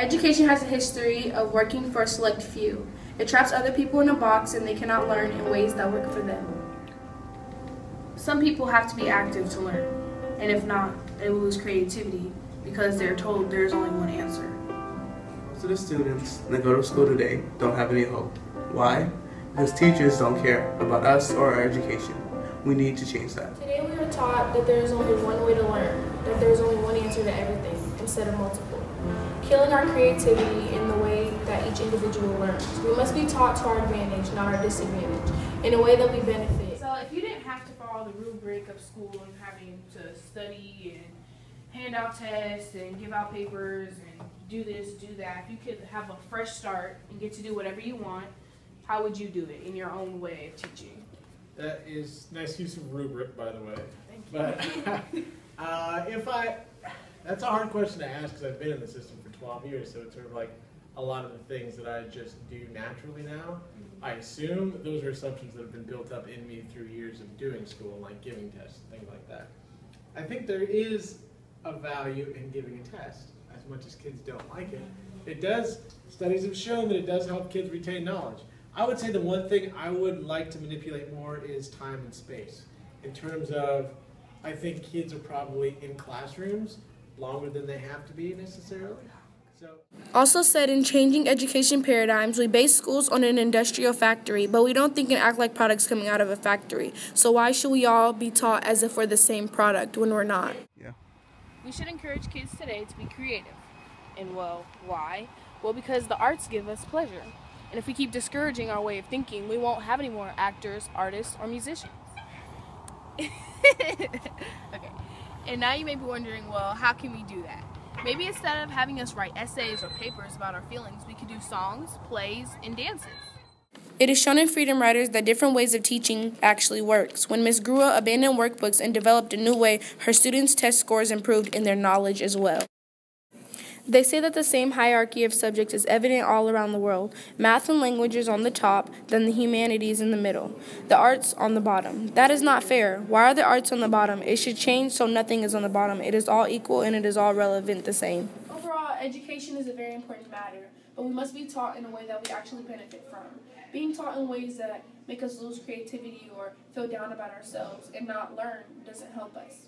Education has a history of working for a select few. It traps other people in a box and they cannot learn in ways that work for them. Some people have to be active to learn, and if not, they will lose creativity because they're told there's only one answer. Most of the students that go to school today don't have any hope. Why? Because teachers don't care about us or our education. We need to change that. Today we are taught that there is only one way to learn, that there is only one answer to everything, instead of multiple. Killing our creativity in the way that each individual learns. We must be taught to our advantage, not our disadvantage, in a way that we benefit. So if you didn't have to follow the rubric of school and having to study and hand out tests and give out papers and do this, do that, if you could have a fresh start and get to do whatever you want, how would you do it in your own way of teaching? That is nice use of rubric, by the way. Thank you. But that's a hard question to ask because I've been in the system for 12 years, so it's sort of like a lot of the things that I just do naturally now. I assume those are assumptions that have been built up in me through years of doing school, like giving tests and things like that. I think there is a value in giving a test, as much as kids don't like it. Studies have shown that it does help kids retain knowledge. I would say the one thing I would like to manipulate more is time and space. In terms of, I think kids are probably in classrooms longer than they have to be necessarily. Also said, in changing education paradigms, we base schools on an industrial factory, but we don't think and act like products coming out of a factory. So why should we all be taught as if we're the same product when we're not? Yeah. We should encourage kids today to be creative. And well, why? Well, because the arts give us pleasure. And if we keep discouraging our way of thinking, we won't have any more actors, artists, or musicians. Okay. And now you may be wondering, well, how can we do that? Maybe instead of having us write essays or papers about our feelings, we could do songs, plays, and dances. It is shown in Freedom Writers that different ways of teaching actually works. When Ms. Grua abandoned workbooks and developed a new way, her students' test scores improved in their knowledge as well. They say that the same hierarchy of subjects is evident all around the world. Math and language is on the top, then the humanities in the middle, the arts on the bottom. That is not fair. Why are the arts on the bottom? It should change so nothing is on the bottom. It is all equal and it is all relevant the same. Overall, education is a very important matter, but we must be taught in a way that we actually benefit from. Being taught in ways that make us lose creativity or feel down about ourselves and not learn doesn't help us.